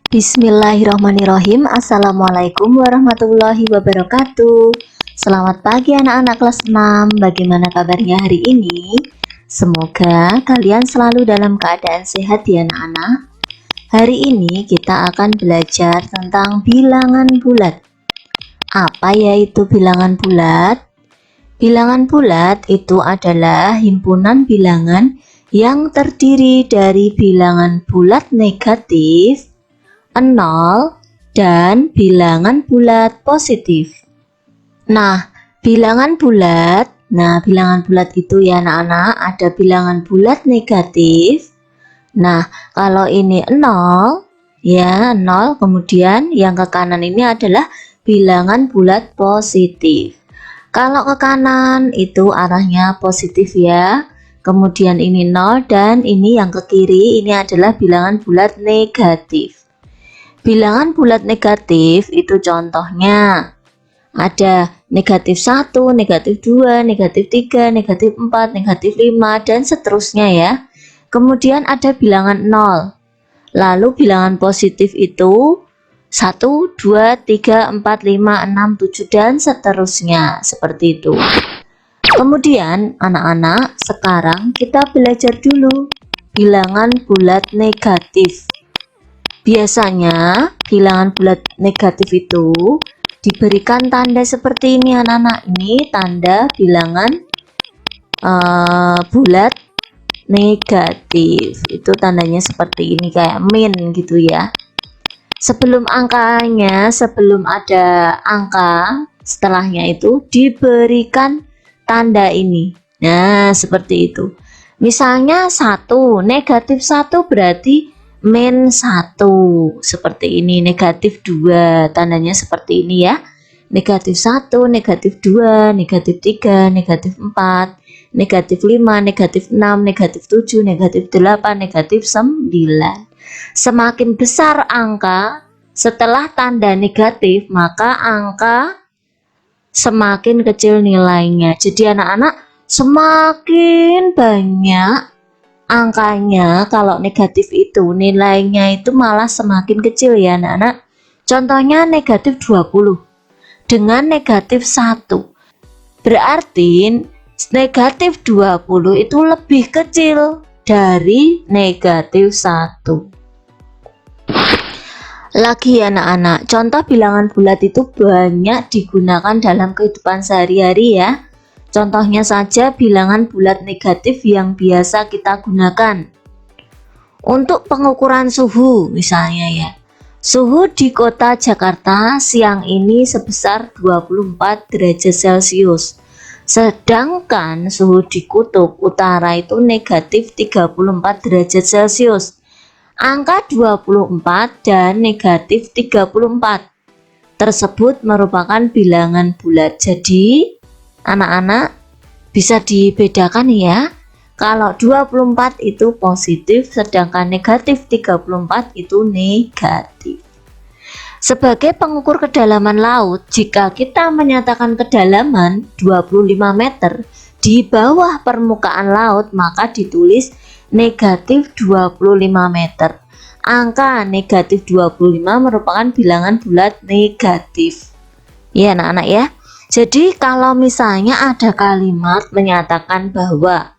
Bismillahirrahmanirrahim. Assalamualaikum warahmatullahi wabarakatuh. Selamat pagi anak-anak kelas 6. Bagaimana kabarnya hari ini? Semoga kalian selalu dalam keadaan sehat ya anak-anak. Hari ini kita akan belajar tentang bilangan bulat. Apa ya itu bilangan bulat? Bilangan bulat itu adalah himpunan bilangan yang terdiri dari bilangan bulat negatif, 0, dan bilangan bulat positif. Nah, bilangan bulat itu ya anak-anak, ada bilangan bulat negatif. Nah, kalau ini 0, ya 0, kemudian yang ke kanan ini adalah bilangan bulat positif. Kalau ke kanan itu arahnya positif ya. Kemudian ini 0 dan ini yang ke kiri ini adalah bilangan bulat negatif. Bilangan bulat negatif itu contohnya ada negatif 1, negatif 2, negatif 3, negatif 4, negatif 5, dan seterusnya ya. Kemudian ada bilangan 0. Lalu bilangan positif itu 1, 2, 3, 4, 5, 6, 7, dan seterusnya. Seperti itu. Kemudian anak-anak, sekarang kita belajar dulu bilangan bulat negatif. Biasanya bilangan bulat negatif itu diberikan tanda seperti ini anak-anak. Ini tanda bilangan bulat negatif. Itu tandanya seperti ini, kayak min gitu ya. Sebelum angkanya, sebelum ada angka, setelahnya itu diberikan tanda ini. Nah, seperti itu. Misalnya 1, negatif 1 berarti min 1, seperti ini. Negatif 2, tandanya seperti ini ya. Negatif 1, negatif 2, negatif 3, negatif 4, negatif 5, negatif 6, negatif 7, negatif 8, negatif 9. Semakin besar angka setelah tanda negatif, maka angka semakin kecil nilainya. Jadi anak-anak, semakin banyak angkanya kalau negatif itu nilainya itu malah semakin kecil ya anak-anak. Contohnya negatif 20 dengan negatif 1. Berarti negatif 20 itu lebih kecil dari negatif 1. Lagi anak-anak, contoh bilangan bulat itu banyak digunakan dalam kehidupan sehari-hari ya. Contohnya saja bilangan bulat negatif yang biasa kita gunakan untuk pengukuran suhu misalnya ya. Suhu di kota Jakarta siang ini sebesar 24 derajat Celcius. Sedangkan suhu di kutub utara itu negatif 34 derajat Celcius. Angka 24 dan negatif 34 tersebut merupakan bilangan bulat. Jadi anak-anak bisa dibedakan ya. Kalau 24 itu positif, sedangkan negatif 34 itu negatif. Sebagai pengukur kedalaman laut, jika kita menyatakan kedalaman 25 meter di bawah permukaan laut, maka ditulis negatif 25 meter. Angka negatif 25 merupakan bilangan bulat negatif. Ya anak-anak ya. Jadi kalau misalnya ada kalimat menyatakan bahwa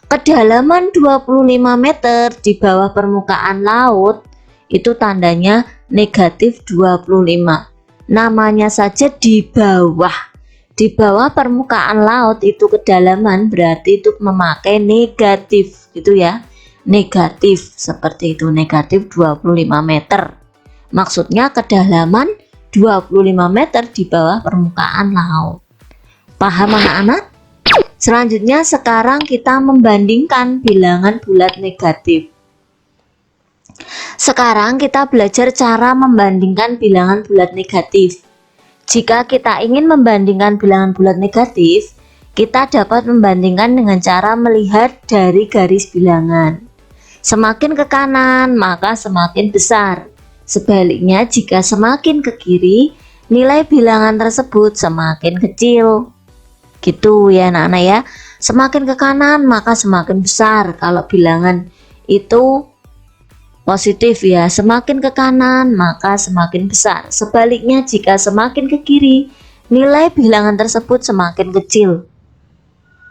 kedalaman 25 meter di bawah permukaan laut, itu tandanya negatif 25. Namanya saja di bawah. Di bawah permukaan laut itu kedalaman, berarti itu memakai negatif gitu ya. Negatif seperti itu, negatif 25 meter. Maksudnya kedalaman 25 meter di bawah permukaan laut. Paham anak-anak? Selanjutnya sekarang kita membandingkan bilangan bulat negatif. Sekarang kita belajar cara membandingkan bilangan bulat negatif. Jika kita ingin membandingkan bilangan bulat negatif, kita dapat membandingkan dengan cara melihat dari garis bilangan. Semakin ke kanan, maka semakin besar. Sebaliknya, jika semakin ke kiri, nilai bilangan tersebut semakin kecil. Gitu ya anak-anak ya. Semakin ke kanan maka semakin besar kalau bilangan itu positif ya. Semakin ke kanan maka semakin besar. Sebaliknya jika semakin ke kiri, nilai bilangan tersebut semakin kecil.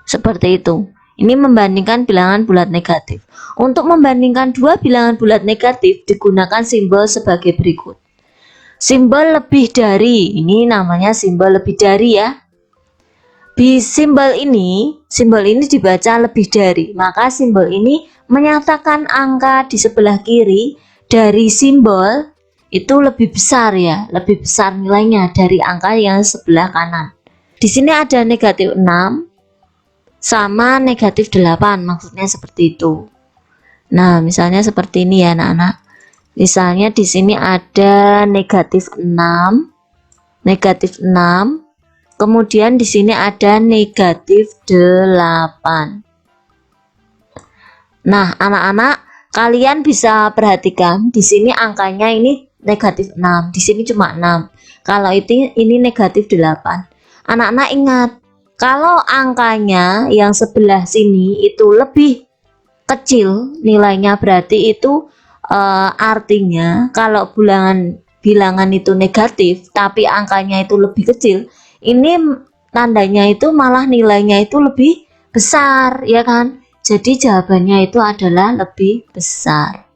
Seperti itu. Ini membandingkan bilangan bulat negatif. Untuk membandingkan dua bilangan bulat negatif digunakan simbol sebagai berikut. Simbol lebih dari, ini namanya simbol lebih dari ya. Simbol ini dibaca lebih dari, maka simbol ini menyatakan angka di sebelah kiri dari simbol itu lebih besar ya, lebih besar nilainya dari angka yang sebelah kanan. Di sini ada negatif 6 sama negatif 8, maksudnya seperti itu. Nah, misalnya seperti ini ya anak-anak. Misalnya di sini ada negatif 6, kemudian di sini ada negatif 8. Nah, anak-anak, kalian bisa perhatikan di sini angkanya ini negatif 6, di sini cuma 6. Kalau ini negatif 8. Anak-anak ingat, kalau angkanya yang sebelah sini itu lebih kecil nilainya, berarti itu artinya kalau bilangan itu negatif tapi angkanya itu lebih kecil, ini tandanya itu malah nilainya itu lebih besar ya kan. Jadi jawabannya itu adalah lebih besar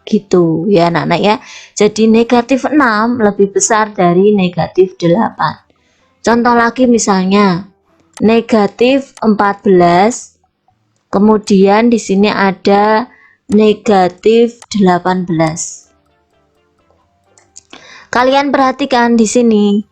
gitu ya anak-anak ya. Jadi negatif 6 lebih besar dari negatif 8. Contoh lagi misalnya negatif 14, kemudian di sini ada negatif 18. Kalian perhatikan di sini.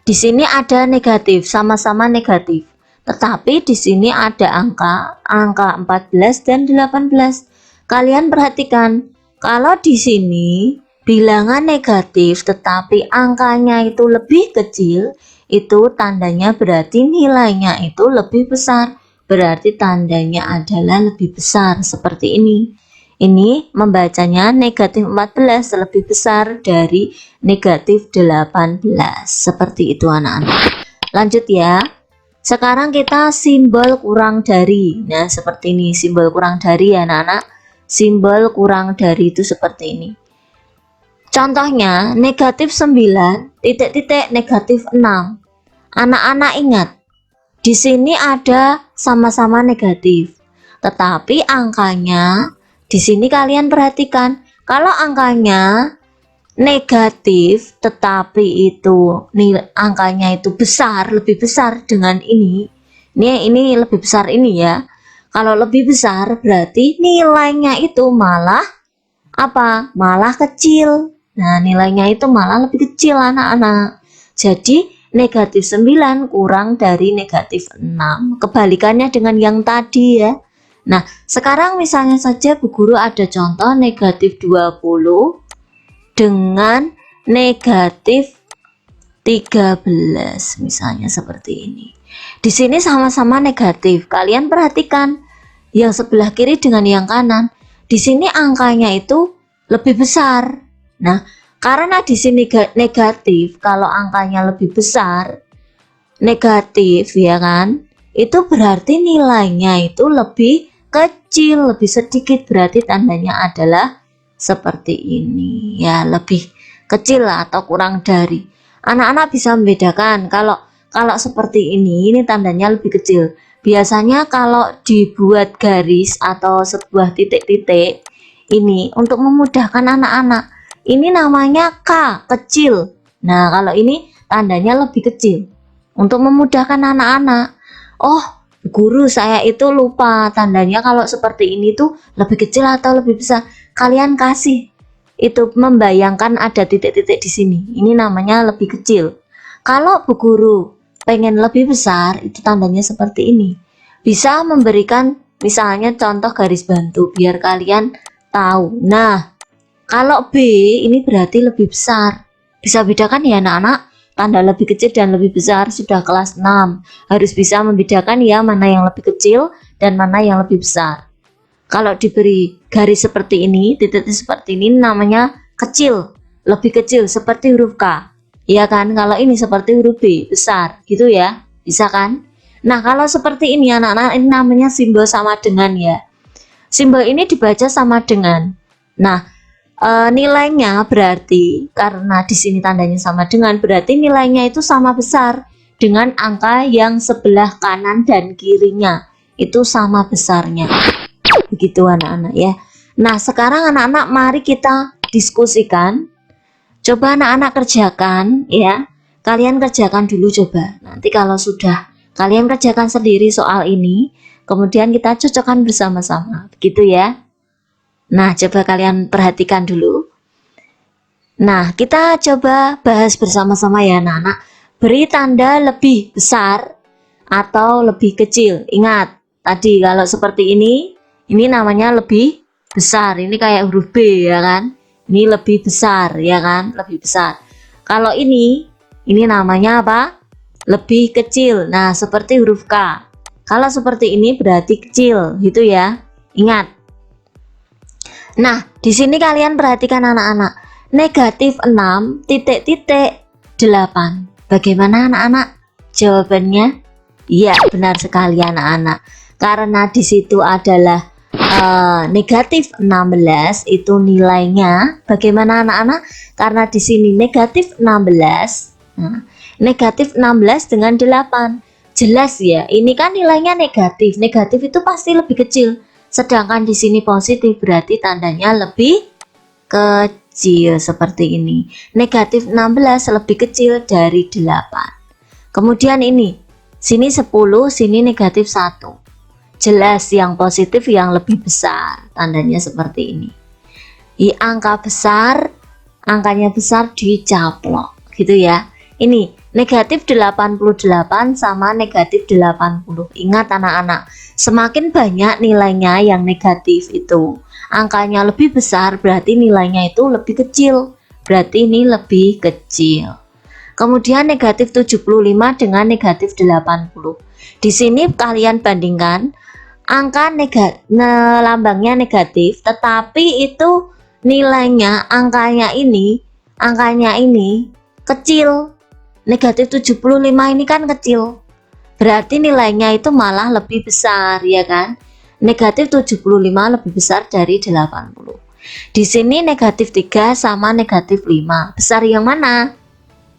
Di sini ada negatif, sama-sama negatif. Tetapi di sini ada angka 14 dan 18. Kalian perhatikan, kalau di sini bilangan negatif tetapi angkanya itu lebih kecil, itu tandanya berarti nilainya itu lebih besar. Berarti tandanya adalah lebih besar seperti ini. Ini membacanya negatif 14 lebih besar dari negatif 18. Seperti itu anak-anak. Lanjut ya. Sekarang kita simbol kurang dari. Nah seperti ini simbol kurang dari ya anak-anak. Simbol kurang dari itu seperti ini. Contohnya negatif 9 titik-titik negatif 6. Anak-anak ingat, di sini ada sama-sama negatif. Tetapi angkanya di sini kalian perhatikan, kalau angkanya negatif tetapi itu angkanya itu besar, lebih besar dengan ini lebih besar ini ya. Kalau lebih besar berarti nilainya itu malah apa? Malah kecil. Nah, nilainya itu malah lebih kecil anak-anak. Jadi negatif 9 kurang dari negatif 6. Kebalikannya dengan yang tadi ya. Nah, sekarang misalnya saja Bu Guru ada contoh negatif 20 dengan negatif 13, misalnya seperti ini. Di sini sama-sama negatif. Kalian perhatikan yang sebelah kiri dengan yang kanan. Di sini angkanya itu lebih besar. Nah, karena di sini negatif, kalau angkanya lebih besar, negatif ya kan, itu berarti nilainya itu lebih kecil, lebih sedikit, berarti tandanya adalah seperti ini ya, lebih kecil atau kurang dari. Anak-anak bisa membedakan kalau seperti ini tandanya lebih kecil. Biasanya kalau dibuat garis atau sebuah titik-titik ini untuk memudahkan anak-anak, ini namanya K kecil. Nah kalau ini tandanya lebih kecil untuk memudahkan anak-anak. Oh guru, saya itu lupa tandanya kalau seperti ini tuh lebih kecil atau lebih besar. Kalian kasih itu membayangkan ada titik-titik di sini. Ini namanya lebih kecil. Kalau Bu Guru pengen lebih besar, itu tandanya seperti ini. Bisa memberikan misalnya contoh garis bantu biar kalian tahu. Nah, kalau B ini berarti lebih besar. Bisa bedakan ya anak-anak? Tanda lebih kecil dan lebih besar sudah kelas 6. Harus bisa membedakan ya mana yang lebih kecil dan mana yang lebih besar. Kalau diberi garis seperti ini, titik seperti ini namanya kecil, lebih kecil seperti huruf K. Iya kan? Kalau ini seperti huruf B, besar, gitu ya. Bisa kan? Nah, kalau seperti ini anak-anak, ini namanya simbol sama dengan ya. Simbol ini dibaca sama dengan. Nah, nilainya berarti karena di sini tandanya sama dengan, berarti nilainya itu sama besar dengan angka yang sebelah kanan dan kirinya. Itu sama besarnya. Begitu anak-anak ya. Nah, sekarang anak-anak mari kita diskusikan. Coba anak-anak kerjakan ya. Kalian kerjakan dulu coba. Nanti kalau sudah kalian kerjakan sendiri soal ini, kemudian kita cocokkan bersama-sama. Begitu ya. Nah, coba kalian perhatikan dulu. Nah, kita coba bahas bersama-sama ya anak-anak. Beri tanda lebih besar atau lebih kecil. Ingat, tadi kalau seperti ini namanya lebih besar. Ini kayak huruf B ya kan. Ini lebih besar ya kan, lebih besar. Kalau ini namanya apa? Lebih kecil. Nah, seperti huruf K. Kalau seperti ini berarti kecil, gitu ya. Ingat. Nah, di sini kalian perhatikan anak-anak. Negatif 6 titik-titik 8. Bagaimana anak-anak? Jawabannya? Iya, benar sekali anak-anak. Karena di situ adalah negatif 16 itu nilainya. Bagaimana anak-anak? Karena di sini negatif 16. Nah, negatif 16 dengan 8. Jelas ya, ini kan nilainya negatif. Negatif itu pasti lebih kecil. Sedangkan di sini positif berarti tandanya lebih kecil seperti ini. Negatif 16 lebih kecil dari 8. Kemudian ini, sini 10, sini negatif 1. Jelas yang positif yang lebih besar, tandanya seperti ini. Di angka besar, angkanya besar dicaplok, gitu ya. Ini negatif 88 sama negatif 80. Ingat anak-anak, semakin banyak nilainya yang negatif itu, angkanya lebih besar berarti nilainya itu lebih kecil. Berarti ini lebih kecil. Kemudian negatif 75 dengan negatif 80. Di sini kalian bandingkan angka lambangnya negatif, tetapi itu nilainya angkanya ini kecil. Negatif 75 ini kan kecil. Berarti nilainya itu malah lebih besar ya kan? Negatif 75 lebih besar dari 80. Di sini negatif 3 sama negatif 5. Besar yang mana?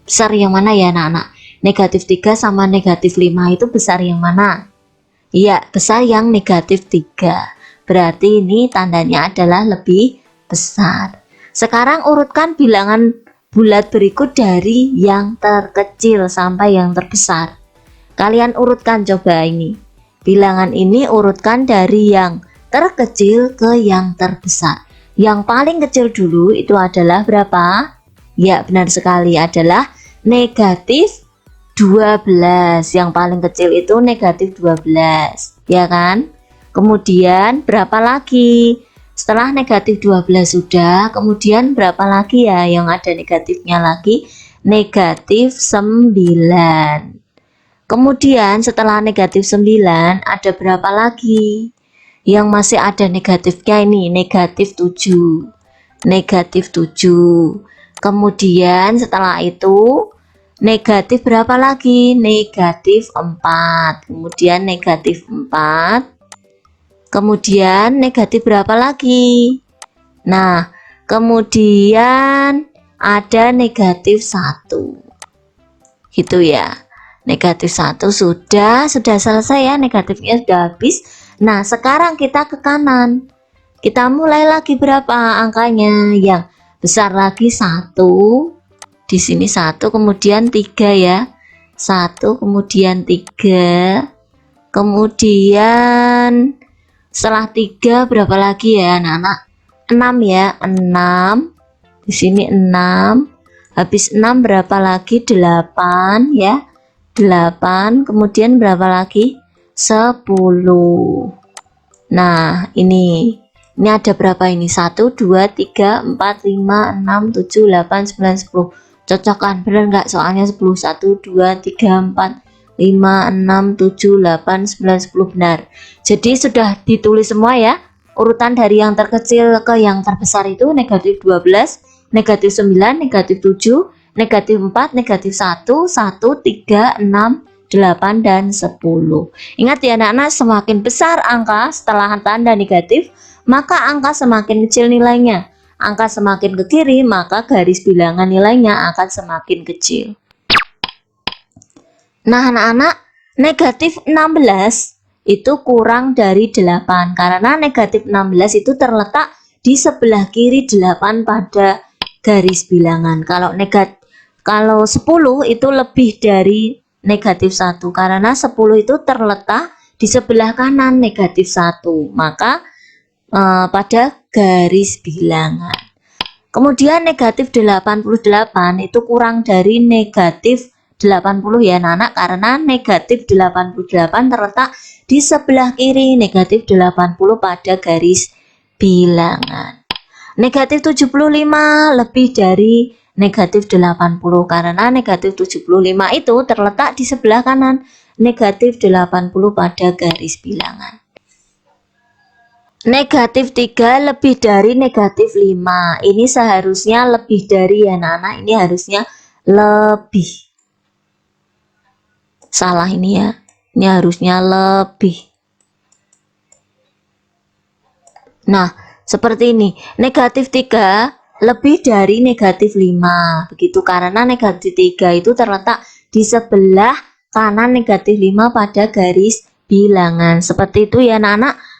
Besar yang mana ya anak-anak? Negatif 3 sama negatif 5 itu besar yang mana? Iya, besar yang negatif 3. Berarti ini tandanya adalah lebih besar. Sekarang urutkan bilangan bulat berikut dari yang terkecil sampai yang terbesar. Kalian urutkan coba ini. Bilangan ini urutkan dari yang terkecil ke yang terbesar. Yang paling kecil dulu itu adalah berapa? Ya, benar sekali adalah negatif 12. Yang paling kecil itu negatif 12 ya kan. Kemudian berapa lagi setelah negatif 12 sudah, kemudian berapa lagi ya yang ada negatifnya lagi? Negatif 9. Kemudian setelah negatif 9 ada berapa lagi yang masih ada negatifnya? Ini negatif 7. Negatif 7. Kemudian setelah itu negatif berapa lagi? Negatif 4. Kemudian negatif 4. Kemudian negatif berapa lagi? Nah, kemudian ada negatif 1. Gitu ya. Negatif 1 sudah selesai ya, negatifnya sudah habis. Nah, sekarang kita ke kanan. Kita mulai lagi berapa angkanya? Yang besar lagi 1. Di sini 1, kemudian 3 ya. 1, kemudian 3. Kemudian setelah 3 berapa lagi ya anak-anak? 6 ya, 6. Di sini 6. Habis 6 berapa lagi? 8 ya. 8. Kemudian berapa lagi? 10. Nah, ini ada berapa ini? 1, 2, 3, 4, 5, 6, 7, 8, 9, 10. Cocokkan, benar nggak? Soalnya 10. 1, 2, 3, 4, 5, 6, 7, 8, 9, 10. Benar. Jadi sudah ditulis semua ya. Urutan dari yang terkecil ke yang terbesar itu negatif 12, negatif 9, negatif 7, negatif 4, negatif 1, 1, 3, 6, 8, dan 10. Ingat ya anak-anak, semakin besar angka setelah tanda negatif, maka angka semakin kecil nilainya. Angka semakin ke kiri, maka garis bilangan nilainya akan semakin kecil. Nah anak-anak, negatif 16 itu kurang dari 8, karena negatif 16 itu terletak di sebelah kiri 8 pada garis bilangan. Kalau 10 itu lebih dari negatif 1, karena 10 itu terletak di sebelah kanan negatif 1, maka pada garis bilangan. Kemudian negatif 88 itu kurang dari negatif 80 ya anak-anak, karena negatif 88 terletak di sebelah kiri negatif 80 pada garis bilangan. Negatif 75 lebih dari negatif 80, karena negatif 75 itu terletak di sebelah kanan negatif 80 pada garis bilangan. Negatif 3 lebih dari negatif 5. Ini seharusnya lebih dari ya anak-anak, ini harusnya lebih. Salah ini ya, ini harusnya lebih. Nah, seperti ini, negatif 3 lebih dari negatif 5. Begitu, karena negatif 3 itu terletak di sebelah kanan negatif 5 pada garis bilangan. Seperti itu ya anak-anak.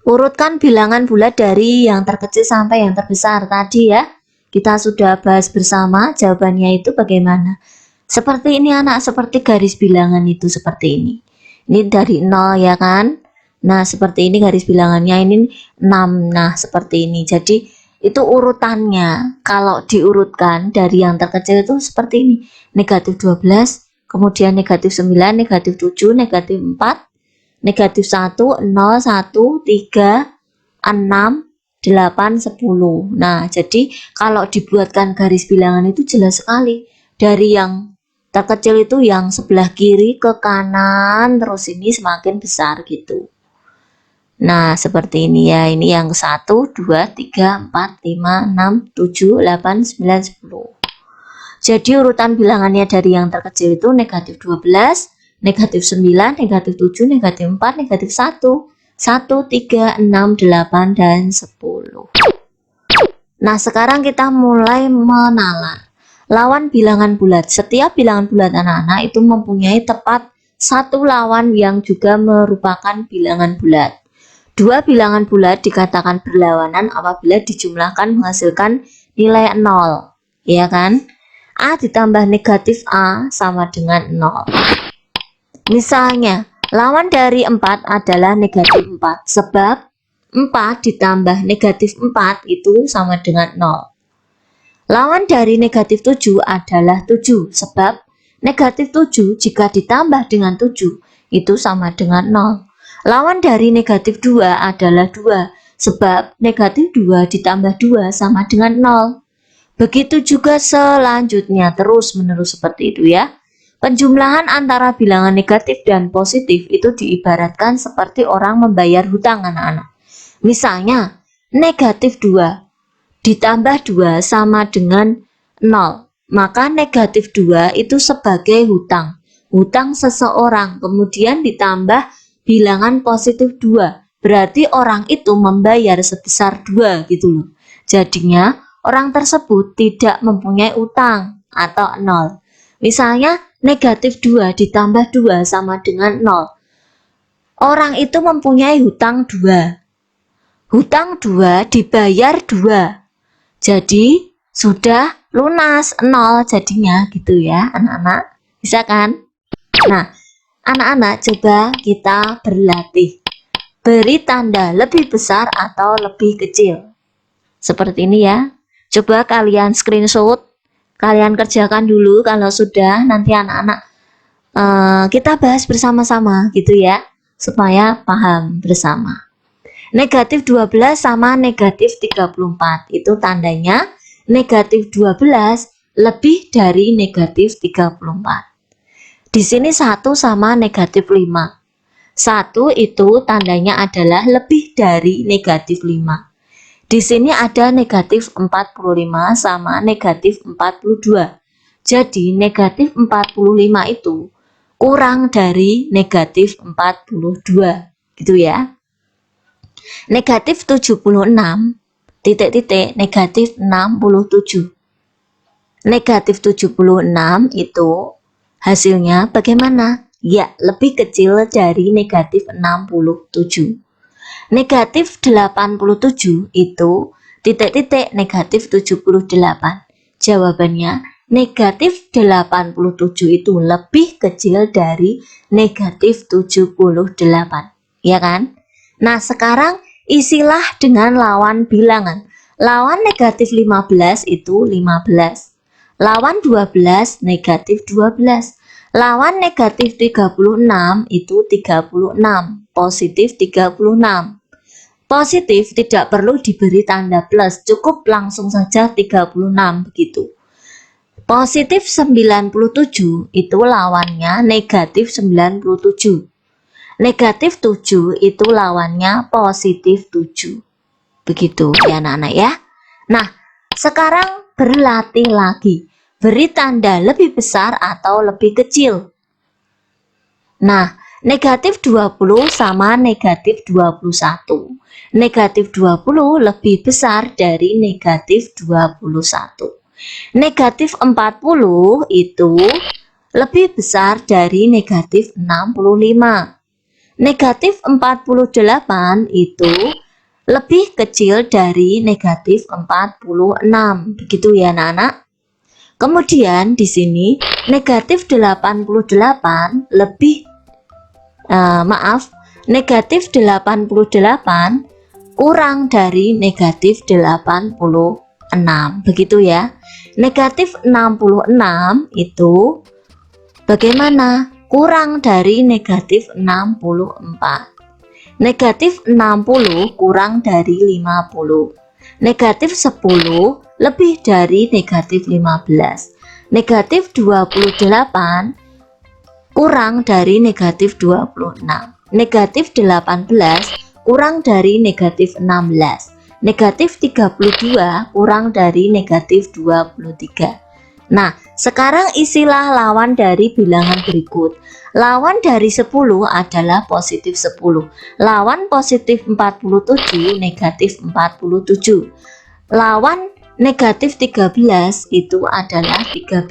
Urutkan bilangan bulat dari yang terkecil sampai yang terbesar tadi ya. Kita sudah bahas bersama, jawabannya itu bagaimana. Seperti ini anak, seperti garis bilangan itu seperti ini. Ini dari 0 ya kan. Nah seperti ini garis bilangannya, ini 6. Nah seperti ini. Jadi itu urutannya. Kalau diurutkan dari yang terkecil itu seperti ini. Negatif 12, kemudian negatif 9, negatif 7, negatif 4, negatif 1, 0, 1, 3, 6, 8, 10. Nah, jadi kalau dibuatkan garis bilangan itu jelas sekali. Dari yang terkecil itu yang sebelah kiri ke kanan, terus ini semakin besar gitu. Nah, seperti ini ya. Ini yang 1, 2, 3, 4, 5, 6, 7, 8, 9, 10. Jadi urutan bilangannya dari yang terkecil itu negatif 12, negatif 9, negatif 7, negatif 4, negatif 1, 1, 3, 6, 8, dan 10. Nah, sekarang kita mulai menalar. Lawan bilangan bulat. Setiap bilangan bulat anak-anak itu mempunyai tepat satu lawan yang juga merupakan bilangan bulat. Dua bilangan bulat dikatakan berlawanan apabila dijumlahkan menghasilkan nilai 0. Ya kan? A ditambah negatif A sama dengan 0. Misalnya, lawan dari 4 adalah negatif 4, sebab 4 ditambah negatif 4 itu sama dengan 0. Lawan dari negatif 7 adalah 7, sebab negatif 7 jika ditambah dengan 7 itu sama dengan 0. Lawan dari negatif 2 adalah 2, sebab negatif 2 ditambah 2 sama dengan 0. Begitu juga selanjutnya, terus menerus seperti itu ya. Penjumlahan antara bilangan negatif dan positif itu diibaratkan seperti orang membayar hutang anak-anak. Misalnya, negatif 2 ditambah 2 sama dengan 0. Maka negatif 2 itu sebagai hutang. Hutang seseorang, kemudian ditambah bilangan positif 2. Berarti orang itu membayar sebesar 2 gitu loh. Jadinya, orang tersebut tidak mempunyai utang atau 0. Misalnya, negatif 2 ditambah 2 sama dengan 0. Orang itu mempunyai hutang 2. Hutang 2 dibayar 2. Jadi, sudah lunas 0 jadinya gitu ya anak-anak. Bisa kan? Nah, anak-anak coba kita berlatih. Beri tanda lebih besar atau lebih kecil. Seperti ini ya. Coba kalian screenshot. Kalian kerjakan dulu, kalau sudah nanti anak-anak kita bahas bersama-sama gitu ya, supaya paham bersama. Negatif 12 sama negatif 34 itu tandanya negatif 12 lebih dari negatif 34. Di sini 1 sama negatif 5. 1 itu tandanya adalah lebih dari negatif 5. Di sini ada negatif 45 sama negatif 42. Jadi negatif 45 itu kurang dari negatif 42 gitu ya. Negatif 76 titik-titik negatif 67. Negatif 76 itu hasilnya bagaimana? Ya, lebih kecil dari negatif 67. Negatif 87 itu titik-titik negatif 78. Jawabannya negatif 87 itu lebih kecil dari negatif 78. Ya kan? Nah, sekarang isilah dengan lawan bilangan. Lawan negatif 15 itu 15. Lawan 12 negatif 12. Lawan negatif 36 itu 36. Positif 36. Positif tidak perlu diberi tanda plus, cukup langsung saja 36 begitu. Positif 97 itu lawannya negatif 97. Negatif 7 itu lawannya positif 7. Begitu ya anak-anak ya. Nah, sekarang berlatih lagi. Beri tanda lebih besar atau lebih kecil. Nah, negatif 20 sama negatif 21. Negatif 20 lebih besar dari negatif 21. Negatif 40 itu lebih besar dari negatif 65. Negatif 48 itu lebih kecil dari negatif 46. Begitu ya anak-anak. Kemudian di sini negatif 88 lebih negatif 88 kurang dari negatif 86. Begitu ya. Negatif 66 itu bagaimana? Kurang dari negatif 64. Negatif 60 kurang dari 50. Negatif 10 lebih dari negatif 15. Negatif 28 kurang dari negatif 26. Negatif 18 kurang dari negatif 16. Negatif 32 kurang dari negatif 23. Nah, sekarang isilah lawan dari bilangan berikut. Lawan dari 10 adalah positif 10. Lawan positif 47 negatif 47. Lawan negatif 13 itu adalah 13.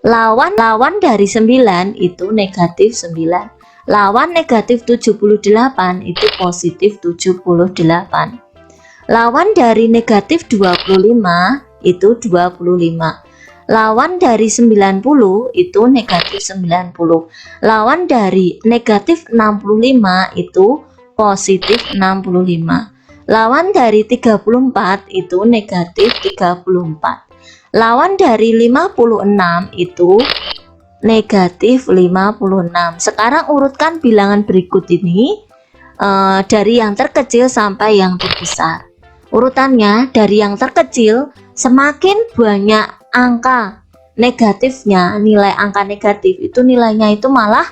Lawan dari 9 itu negatif 9. Lawan negatif 78 itu positif 78. Lawan dari negatif 25 itu 25. Lawan dari 90 itu negatif 90. Lawan dari negatif 65 itu positif 65. Lawan dari 34 itu negatif 34. Lawan dari 56 itu negatif 56. Sekarang urutkan bilangan berikut ini dari yang terkecil sampai yang terbesar. Urutannya dari yang terkecil, semakin banyak angka negatifnya, nilai angka negatif itu nilainya itu malah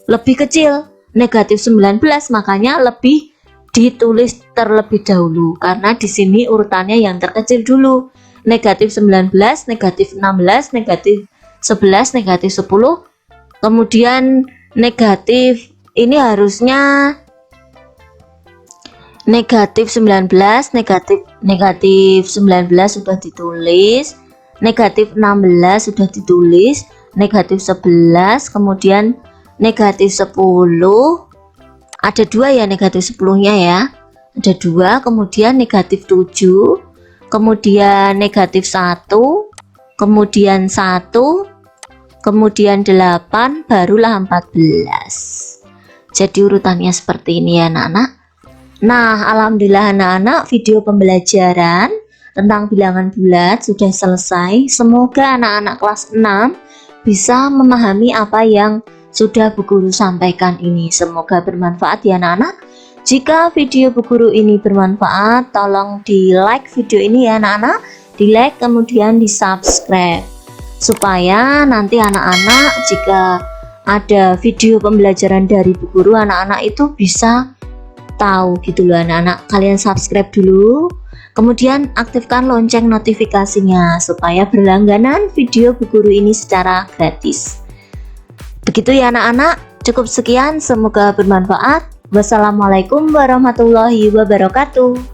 lebih kecil. Negatif 19 makanya lebih ditulis terlebih dahulu karena di sini urutannya yang terkecil dulu. Negatif 19, negatif 16, negatif 11, negatif 10. Kemudian negatif ini harusnya negatif 19, negatif 19 sudah ditulis, negatif 16 sudah ditulis, negatif 11, kemudian negatif 10, ada 2 ya negatif 10-nya ya, ada 2, kemudian negatif 7, kemudian negatif 1, kemudian 1, kemudian 8, barulah 14. Jadi urutannya seperti ini ya anak-anak. Nah, alhamdulillah anak-anak, video pembelajaran tentang bilangan bulat sudah selesai. Semoga anak-anak kelas 6 bisa memahami apa yang sudah Bu Guru sampaikan ini. Semoga bermanfaat ya anak-anak. Jika video Bu Guru ini bermanfaat, tolong di like video ini ya anak-anak. Di like kemudian di subscribe. Supaya nanti anak-anak jika ada video pembelajaran dari Bu Guru, anak-anak itu bisa tahu gitu loh anak-anak. Kalian subscribe dulu, Kemudian aktifkan lonceng notifikasinya supaya berlangganan video Bu Guru ini secara gratis. Begitu ya anak-anak, cukup sekian, semoga bermanfaat. Wassalamualaikum warahmatullahi wabarakatuh.